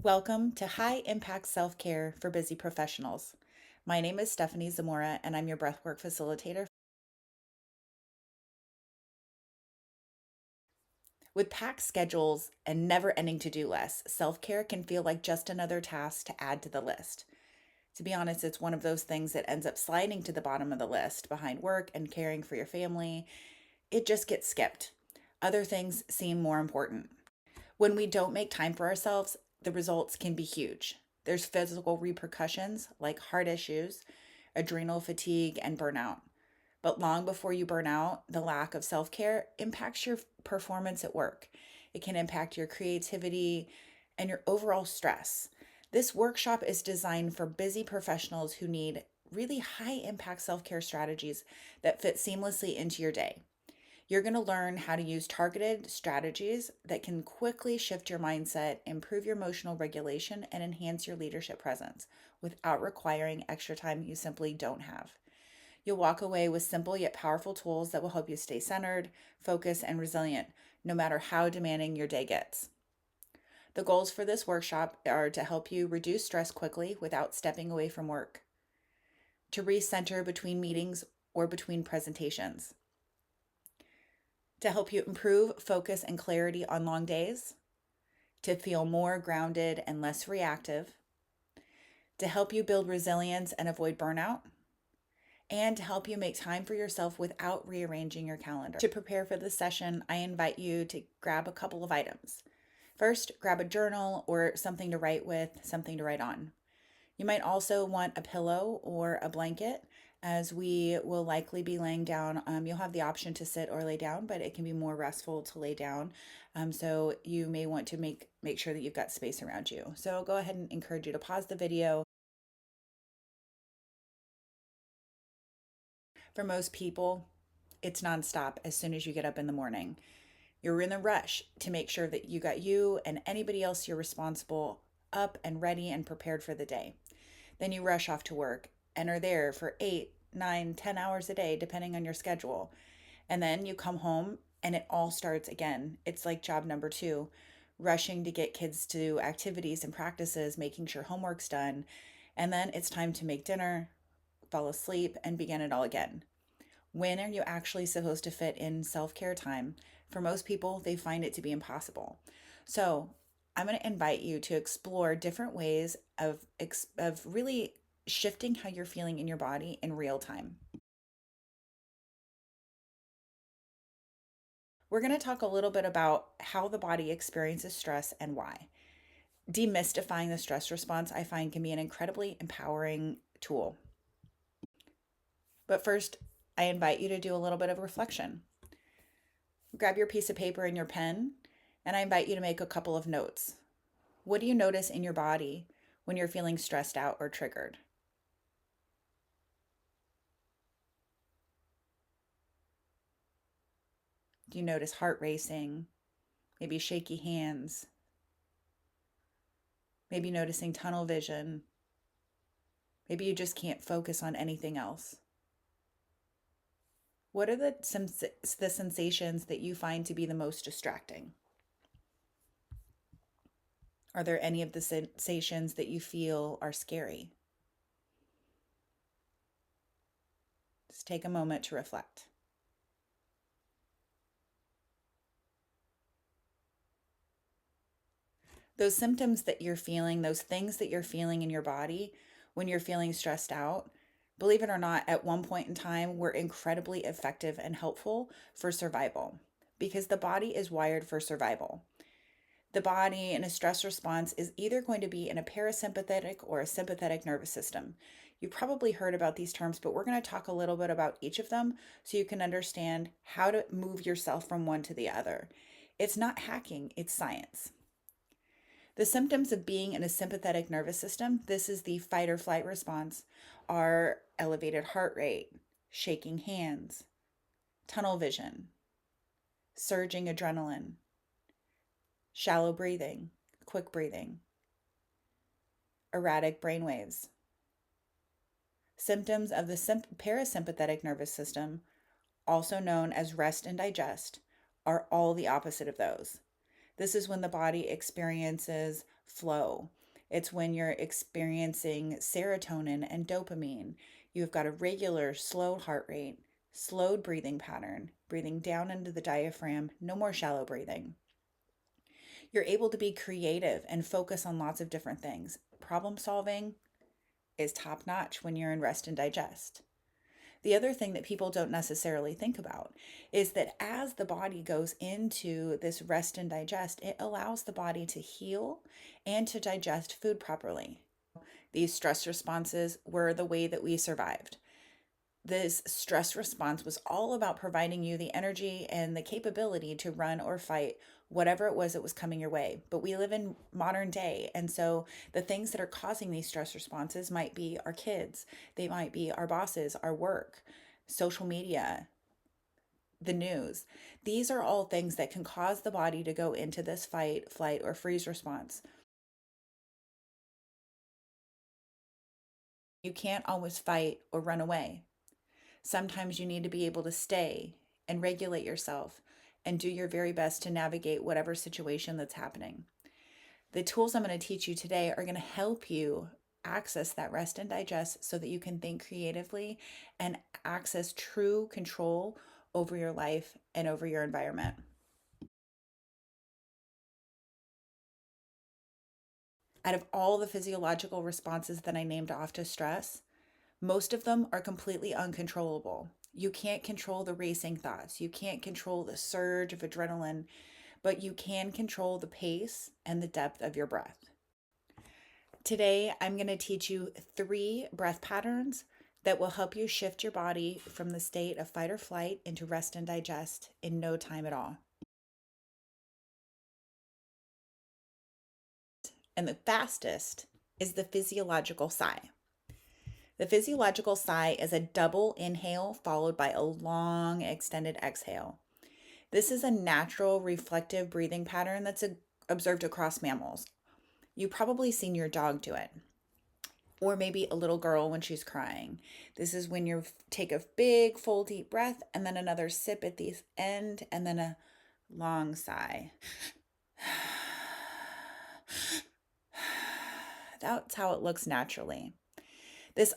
Welcome to High Impact Self Care for Busy Professionals. My name is Stephanie Zamora, and I'm your breathwork facilitator. With packed schedules and never ending to do lists, self care can feel like just another task to add to the list. To be honest, it's one of those things that ends up sliding to the bottom of the list behind work and caring for your family. It just gets skipped. Other things seem more important. When we don't make time for ourselves, the results can be huge. There's physical repercussions like heart issues, adrenal fatigue, and burnout. But long before you burn out, the lack of self care impacts your performance at work. It can impact your creativity and your overall stress. This workshop is designed for busy professionals who need really high impact self care strategies that fit seamlessly into your day. You're going to learn how to use targeted strategies that can quickly shift your mindset, improve your emotional regulation, and enhance your leadership presence without requiring extra time you simply don't have. You'll walk away with simple yet powerful tools that will help you stay centered, focused, and resilient, no matter how demanding your day gets. The goals for this workshop are to help you reduce stress quickly without stepping away from work, to recenter between meetings or between presentations, to help you improve focus and clarity on long days, to feel more grounded and less reactive, to help you build resilience and avoid burnout, and to help you make time for yourself without rearranging your calendar. To prepare for this session, I invite you to grab a couple of items. First, grab a journal or something to write with, something to write on. You might also want a pillow or a blanket, as we will likely be laying down. You'll have the option to sit or lay down, but it can be more restful to lay down. So you may want to make sure that you've got space around you. So I'll go ahead and encourage you to pause the video. For most people, it's nonstop as soon as you get up in the morning. You're in a rush to make sure that you got you and anybody else you're responsible up and ready and prepared for the day. Then you rush off to work and are there for 8, 9, 10 hours a day, depending on your schedule. And then you come home and it all starts again. It's like job number 2, rushing to get kids to activities and practices, making sure homework's done. And then it's time to make dinner, fall asleep, and begin it all again. When are you actually supposed to fit in self care time? For most people, they find it to be impossible. So, I'm going to invite you to explore different ways of really shifting how you're feeling in your body in real time. We're going to talk a little bit about how the body experiences stress and why. Demystifying the stress response, I find, can be an incredibly empowering tool. But first, I invite you to do a little bit of reflection. Grab your piece of paper and your pen, and I invite you to make a couple of notes. What do you notice in your body when you're feeling stressed out or triggered? Do you notice heart racing? Maybe shaky hands? Maybe noticing tunnel vision? Maybe you just can't focus on anything else. What are the sensations that you find to be the most distracting? Are there any of the sensations that you feel are scary? Just take a moment to reflect. Those symptoms that you're feeling, those things that you're feeling in your body when you're feeling stressed out, believe it or not, at one point in time, were incredibly effective and helpful for survival because the body is wired for survival. The body in a stress response is either going to be in a parasympathetic or a sympathetic nervous system. You've probably heard about these terms, but we're going to talk a little bit about each of them so you can understand how to move yourself from one to the other. It's not hacking, it's science. The symptoms of being in a sympathetic nervous system, this is the fight or flight response, are elevated heart rate, shaking hands, tunnel vision, surging adrenaline, shallow breathing, quick breathing, erratic brain waves. Symptoms of the parasympathetic nervous system, also known as rest and digest, are all the opposite of those. This is when the body experiences flow. It's when you're experiencing serotonin and dopamine. You've got a regular, slow heart rate, slowed breathing pattern, breathing down into the diaphragm, no more shallow breathing. You're able to be creative and focus on lots of different things. Problem solving is top notch when you're in rest and digest. The other thing that people don't necessarily think about is that as the body goes into this rest and digest, it allows the body to heal and to digest food properly. These stress responses were the way that we survived. This stress response was all about providing you the energy and the capability to run or fight whatever it was that was coming your way. But we live in modern day. And so the things that are causing these stress responses might be our kids, they might be our bosses, our work, social media, the news. These are all things that can cause the body to go into this fight, flight, or freeze response. You can't always fight or run away. Sometimes you need to be able to stay and regulate yourself and do your very best to navigate whatever situation that's happening. The tools I'm going to teach you today are going to help you access that rest and digest so that you can think creatively and access true control over your life and over your environment. Out of all the physiological responses that I named off to stress, most of them are completely uncontrollable. You can't control the racing thoughts. You can't control the surge of adrenaline, but you can control the pace and the depth of your breath. Today, I'm going to teach you 3 breath patterns that will help you shift your body from the state of fight or flight into rest and digest in no time at all. And the fastest is the physiological sigh. The physiological sigh is a double inhale followed by a long extended exhale. This is a natural reflective breathing pattern that's observed across mammals. You've probably seen your dog do it, or maybe a little girl when she's crying. This is when you take a big, full, deep breath and then another sip at the end and then a long sigh. That's how it looks naturally. This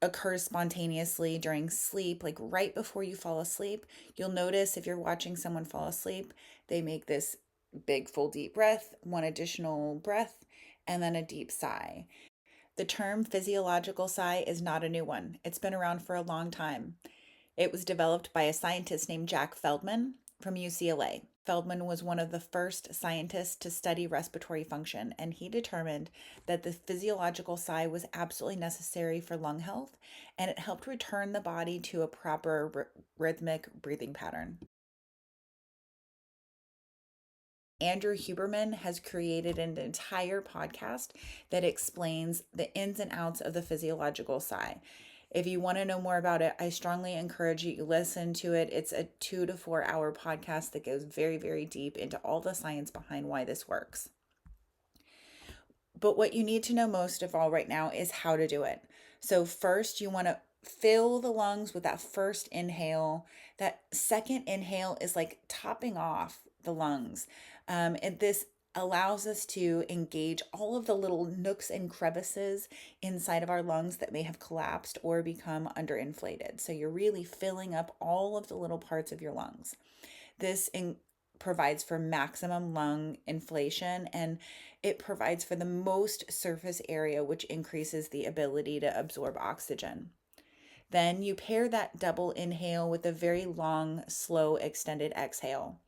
occurs spontaneously during sleep, like right before you fall asleep. You'll notice if you're watching someone fall asleep, they make this big, full, deep breath, one additional breath, and then a deep sigh. The term physiological sigh is not a new one. It's been around for a long time. It was developed by a scientist named Jack Feldman from UCLA. Feldman was one of the first scientists to study respiratory function, and he determined that the physiological sigh was absolutely necessary for lung health, and it helped return the body to a proper rhythmic breathing pattern. Andrew Huberman has created an entire podcast that explains the ins and outs of the physiological sigh. If you want to know more about it, I strongly encourage you to listen to it. It's a 2 to 4 hour podcast that goes very, very deep into all the science behind why this works. But what you need to know most of all right now is how to do it. So first, you want to fill the lungs with that first inhale. That second inhale is like topping off the lungs. And this allows us to engage all of the little nooks and crevices inside of our lungs that may have collapsed or become underinflated. So you're really filling up all of the little parts of your lungs. This provides for maximum lung inflation, and it provides for the most surface area, which increases the ability to absorb oxygen. Then you pair that double inhale with a very long, slow, extended exhale.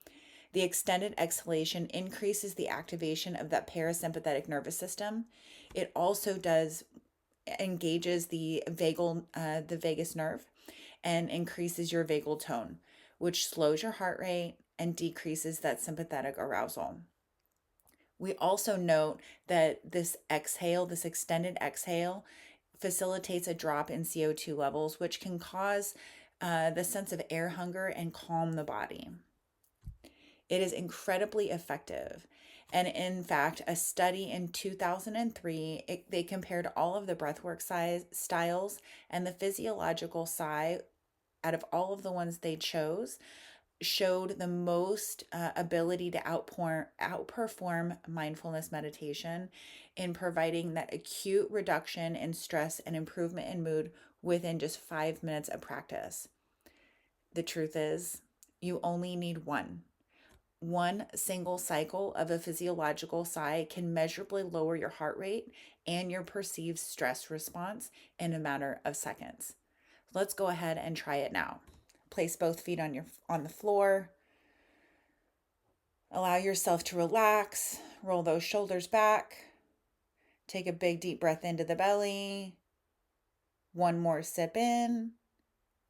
The extended exhalation increases the activation of that parasympathetic nervous system. It also engages the vagus nerve and increases your vagal tone, which slows your heart rate and decreases that sympathetic arousal. We also note that this extended exhale, facilitates a drop in CO2 levels, which can cause the sense of air hunger and calm the body. It is incredibly effective. And in fact, a study in 2003, they compared all of the breathwork styles, and the physiological sigh, out of all of the ones they chose, showed the most ability to outperform mindfulness meditation in providing that acute reduction in stress and improvement in mood within just 5 minutes of practice. The truth is, you only need one. One single cycle of a physiological sigh can measurably lower your heart rate and your perceived stress response in a matter of seconds. Let's go ahead and try it now. Place both feet on the floor. Allow yourself to relax. Roll those shoulders back. Take a big deep breath into the belly. One more sip in.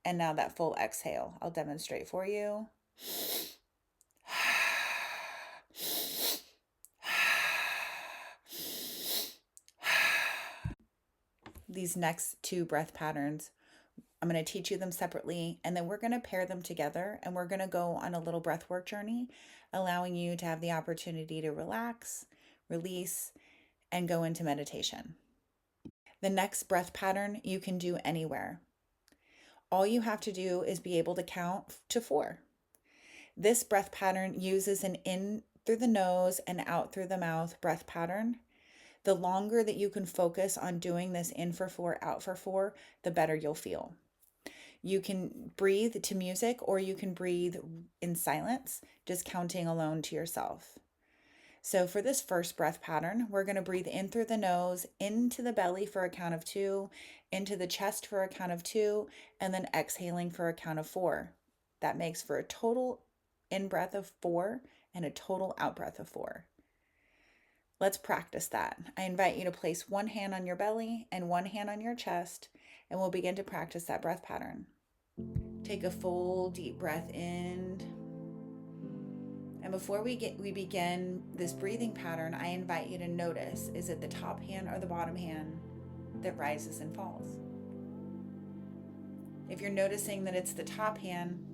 And now that full exhale. I'll demonstrate for you. These next two breath patterns, I'm going to teach you them separately, and then we're going to pair them together, and we're going to go on a little breathwork journey, allowing you to have the opportunity to relax, release, and go into meditation. The next breath pattern you can do anywhere. All you have to do is be able to count to 4. This breath pattern uses an in through the nose and out through the mouth breath pattern. The longer that you can focus on doing this in for 4, out for 4, the better you'll feel. You can breathe to music, or you can breathe in silence, just counting alone to yourself. So for this first breath pattern, we're going to breathe in through the nose, into the belly for a count of 2, into the chest for a count of 2, and then exhaling for a count of 4. That makes for a total in breath of 4 and a total out breath of 4. Let's practice that. I invite you to place one hand on your belly and one hand on your chest, and we'll begin to practice that breath pattern. Take a full deep breath in. And before we begin this breathing pattern, I invite you to notice, is it the top hand or the bottom hand that rises and falls? If you're noticing that it's the top hand,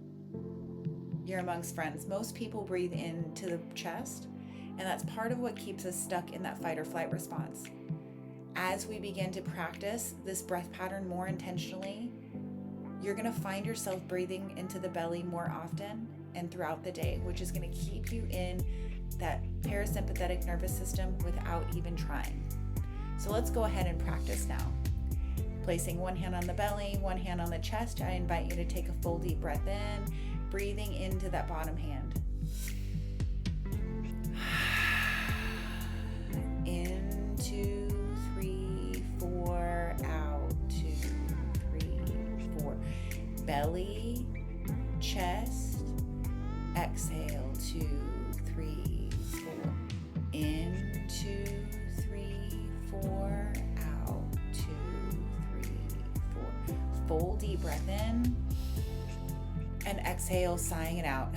you're amongst friends. Most people breathe into the chest, and that's part of what keeps us stuck in that fight or flight response. As we begin to practice this breath pattern more intentionally, you're going to find yourself breathing into the belly more often and throughout the day, which is going to keep you in that parasympathetic nervous system without even trying. So let's go ahead and practice now. Placing one hand on the belly, one hand on the chest, I invite you to take a full deep breath in, breathing into that bottom hand. In, 2, 3, 4, out, 2, 3, 4. Belly, chest, exhale, 2, 3, 4. In, 2, 3, 4, out, 2, 3, 4. Full deep breath in, and exhale, sighing it out.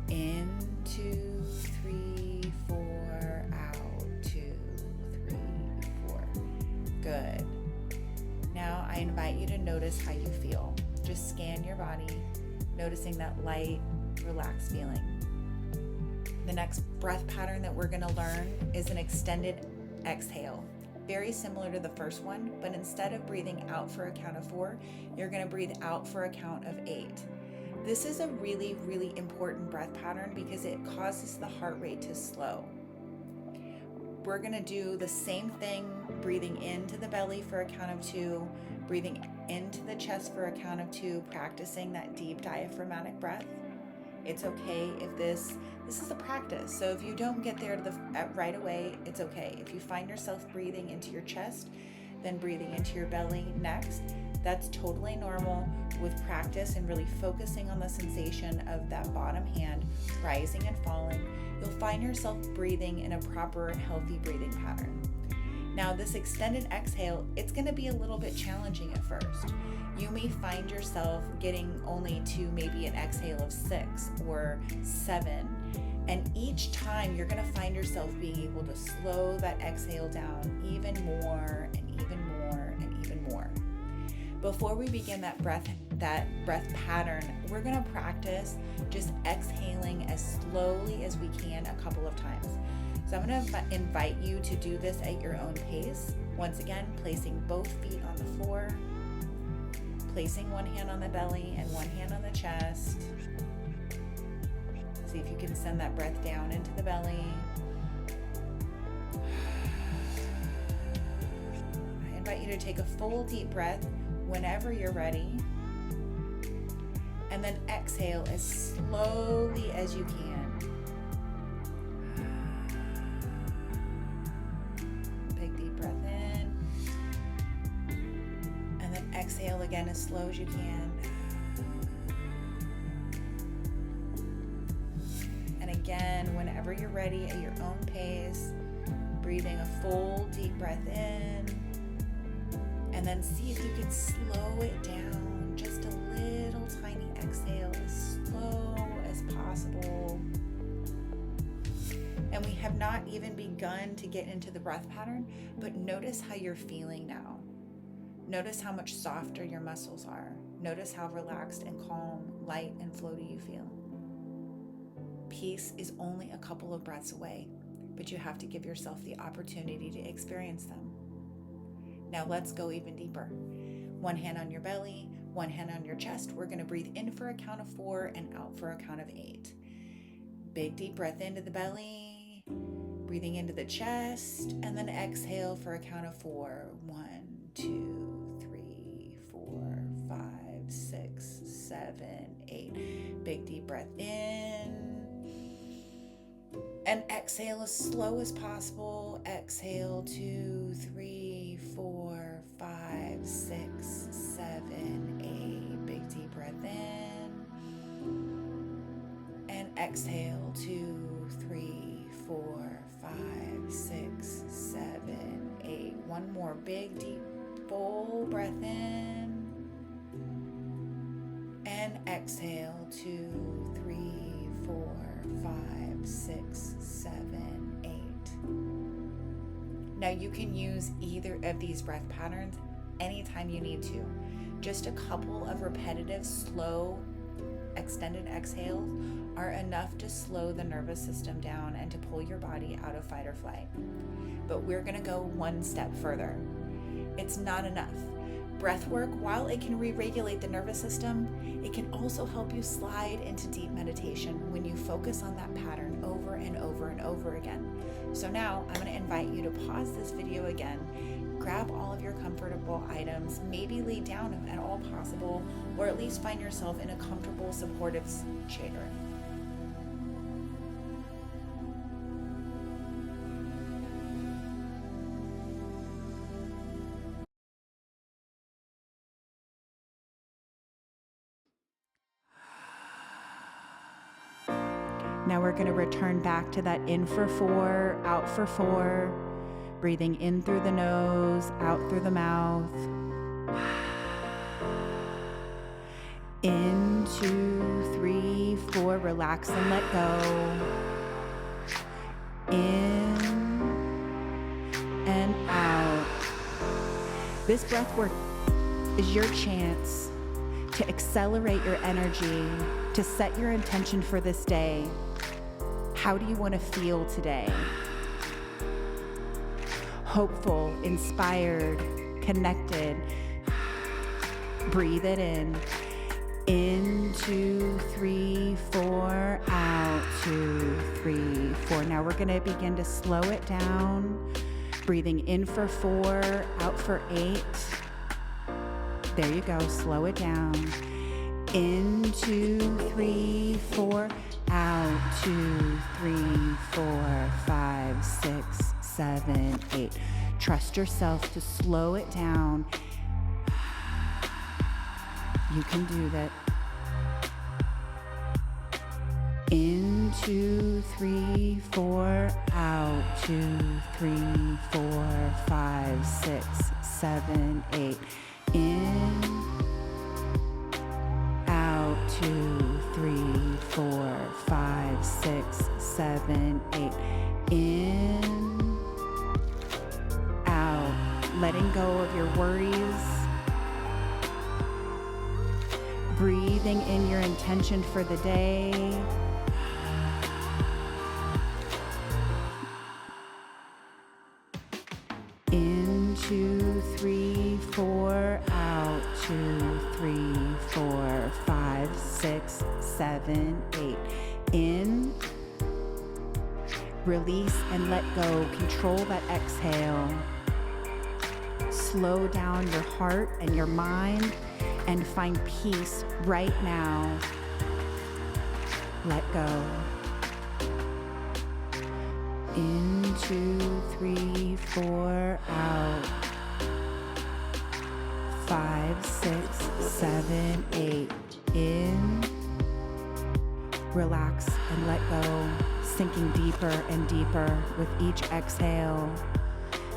In, 2, 3, 4, out, 2, 3, 4. Good. Now I invite you to notice how you feel. Just scan your body, noticing that light, relaxed feeling. The next breath pattern that we're going to learn is an extended exhale. Very similar to the first one, but instead of breathing out for a count of 4, you're going to breathe out for a count of 8. This is a really, really important breath pattern because it causes the heart rate to slow. We're going to do the same thing, breathing into the belly for a count of 2, breathing into the chest for a count of 2, practicing that deep diaphragmatic breath. It's okay if this is a practice. So if you don't get there right away, it's okay. If you find yourself breathing into your chest, then breathing into your belly next, that's totally normal. With practice and really focusing on the sensation of that bottom hand rising and falling, you'll find yourself breathing in a proper, healthy breathing pattern. Now, this extended exhale, it's going to be a little bit challenging at first. You may find yourself getting only to maybe an exhale of 6 or 7. And each time you're going to find yourself being able to slow that exhale down even more and even more and even more. Before we begin that breath pattern, we're going to practice just exhaling as slowly as we can a couple of times. So I'm going to invite you to do this at your own pace. Once again, placing both feet on the floor, placing one hand on the belly and one hand on the chest. See if you can send that breath down into the belly. I invite you to take a full deep breath whenever you're ready. And then exhale as slowly as you can. Big deep breath in. And then exhale again as slow as you can. And again, whenever you're ready at your own pace, breathing a full deep breath in. And then see if you can slow it down just a little tiny exhale, as slow as possible. And we have not even begun to get into the breath pattern, but notice how you're feeling now. Notice how much softer your muscles are. Notice how relaxed and calm, light and floaty you feel. Peace is only a couple of breaths away, but you have to give yourself the opportunity to experience them. Now let's go even deeper. One hand on your belly, one hand on your chest. We're going to breathe in for a count of 4 and out for a count of 8. Big deep breath into the belly, breathing into the chest, and then exhale for a count of 4. 1, 2, 3, 4, 5, 6, 7, 8. Big deep breath in. And exhale as slow as possible. Exhale 2, 3, 4, 5, 6, 7, 8. Big deep breath in. And exhale 2, 3, 4, 5, 6, 7, 8. One more big deep full breath in. And exhale 2, 3, 4, 5, 6, 7, 8. Now you can use either of these breath patterns anytime you need to. Just a couple of repetitive, slow, extended exhales are enough to slow the nervous system down and to pull your body out of fight or flight. But we're going to go one step further. It's not enough. Breathwork, while it can re-regulate the nervous system, it can also help you slide into deep meditation when you focus on that pattern over and over and over again. So now I'm going to invite you to pause this video again, grab all of your comfortable items, maybe lay down if at all possible, or at least find yourself in a comfortable, supportive chair. Now we're going to return back to that in for 4, out for 4, breathing in through the nose, out through the mouth. In, 2, 3, 4, relax and let go. In and out. This breath work is your chance to accelerate your energy, to set your intention for this day. How do you want to feel today? Hopeful, inspired, connected. Breathe it in. In, 2, 3, 4, out, 2, 3, 4. Now we're going to begin to slow it down. Breathing in for 4, out for 8. There you go, slow it down. In, 2, 3, 4, out, 2, 3, 4, 5, 6, 7, 8. Trust yourself to slow it down. You can do that. In, 2, 3, 4, out, 2, 3, 4, 5, 6, 7, 8. In, out, 2, 3, 4, 5, 6, 7, 8. In, out, letting go of your worries. Breathing in your intention for the day. In, 2, 3, 4, out, 2, 3, 4, 5, 6, 7, 8. In, release and let go. Control that exhale. Slow down your heart and your mind and find peace right now. Let go. In, 2, 3, 4, out. 5, 6, 7, 8. In. Relax and let go, sinking deeper and deeper with each exhale,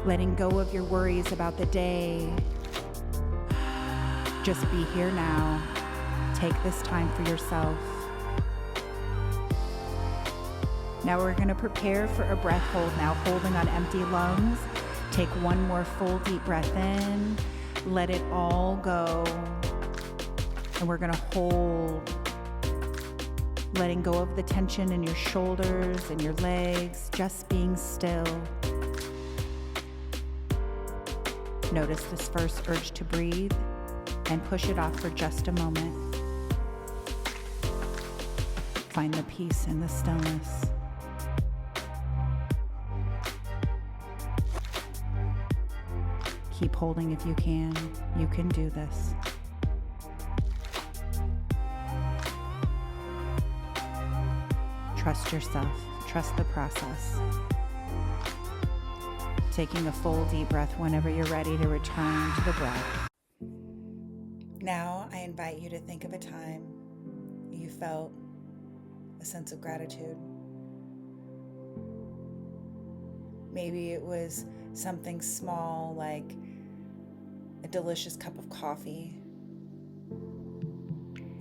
letting go of your worries about the day. Just be here now. Take this time for yourself. Now we're going to prepare for a breath hold now, holding on empty lungs. Take one more full deep breath in. Let it all go. And we're going to hold, letting go of the tension in your shoulders and your legs, just being still. Notice this first urge to breathe and push it off for just a moment. Find the peace in the stillness. Keep holding if you can. You can do this. Trust yourself. Trust the process. Taking a full deep breath whenever you're ready to return to the breath. Now I invite you to think of a time you felt a sense of gratitude. Maybe it was something small like a delicious cup of coffee,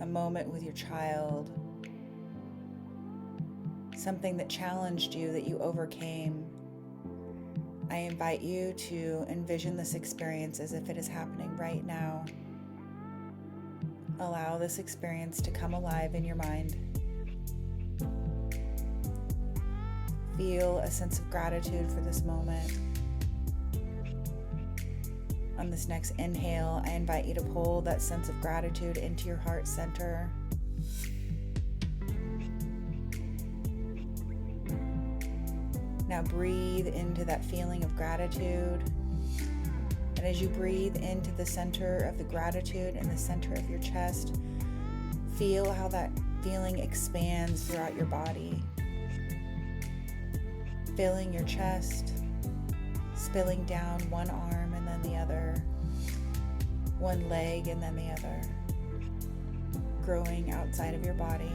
a moment with your child, something that challenged you that you overcame. I invite you to envision this experience as if it is happening right now. Allow this experience to come alive in your mind. Feel a sense of gratitude for this moment. On this next inhale, I invite you to pull that sense of gratitude into your heart center. Now breathe into that feeling of gratitude. And as you breathe into the center of the gratitude in the center of your chest, feel how that feeling expands throughout your body. Filling your chest, spilling down one arm and then the other, one leg and then the other, growing outside of your body.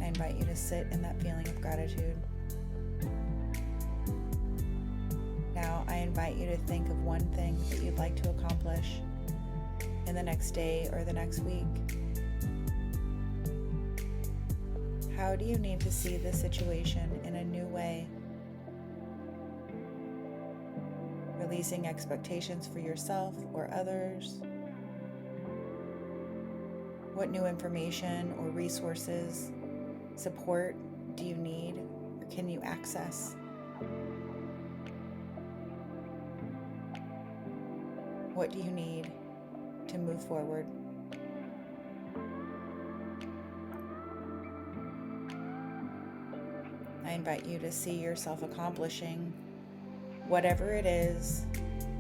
I invite you to sit in that feeling of gratitude. Now, I invite you to think of one thing that you'd like to accomplish in the next day or the next week. How do you need to see this situation in a new way? Releasing expectations for yourself or others. What new information or resources, support do you need or can you access? What do you need to move forward? I invite you to see yourself accomplishing whatever it is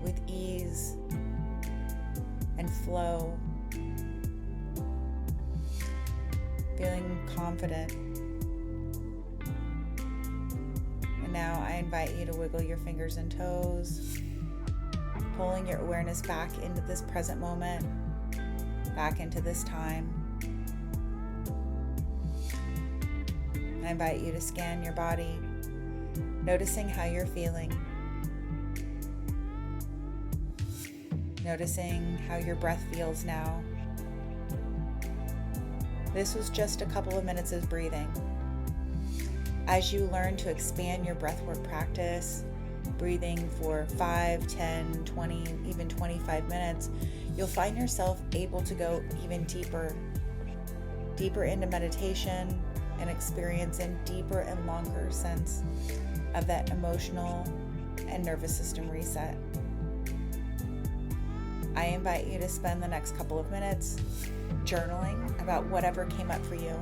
with ease and flow, feeling confident. And now I invite you to wiggle your fingers and toes, pulling your awareness back into this present moment, back into this time. I invite you to scan your body, noticing how you're feeling, noticing how your breath feels now. This was just a couple of minutes of breathing. As you learn to expand your breathwork practice, breathing for 5, 10, 20, even 25 minutes, you'll find yourself able to go even deeper into meditation and experience a deeper and longer sense of that emotional and nervous system reset. I invite you to spend the next couple of minutes journaling about whatever came up for you,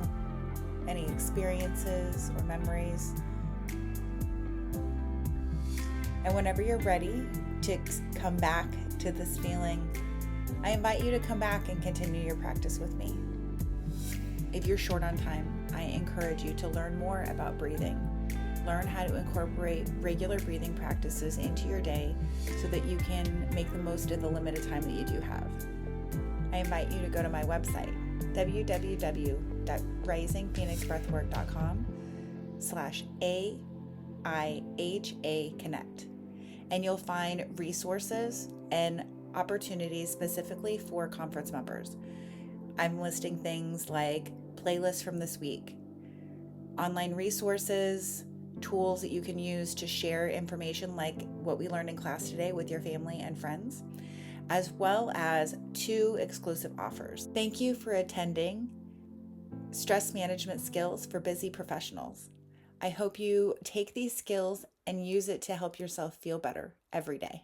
any experiences or memories. And whenever you're ready to come back to this feeling, I invite you to come back and continue your practice with me. If you're short on time, I encourage you to learn more about breathing. Learn how to incorporate regular breathing practices into your day so that you can make the most of the limited time that you do have. I invite you to go to my website, www.risingphoenixbreathwork.com/AIHA Connect. And you'll find resources and opportunities specifically for conference members. I'm listing things like playlists from this week, online resources, tools that you can use to share information like what we learned in class today with your family and friends, as well as 2 exclusive offers. Thank you for attending Stress Management Skills for Busy Professionals. I hope you take these skills and use it to help yourself feel better every day.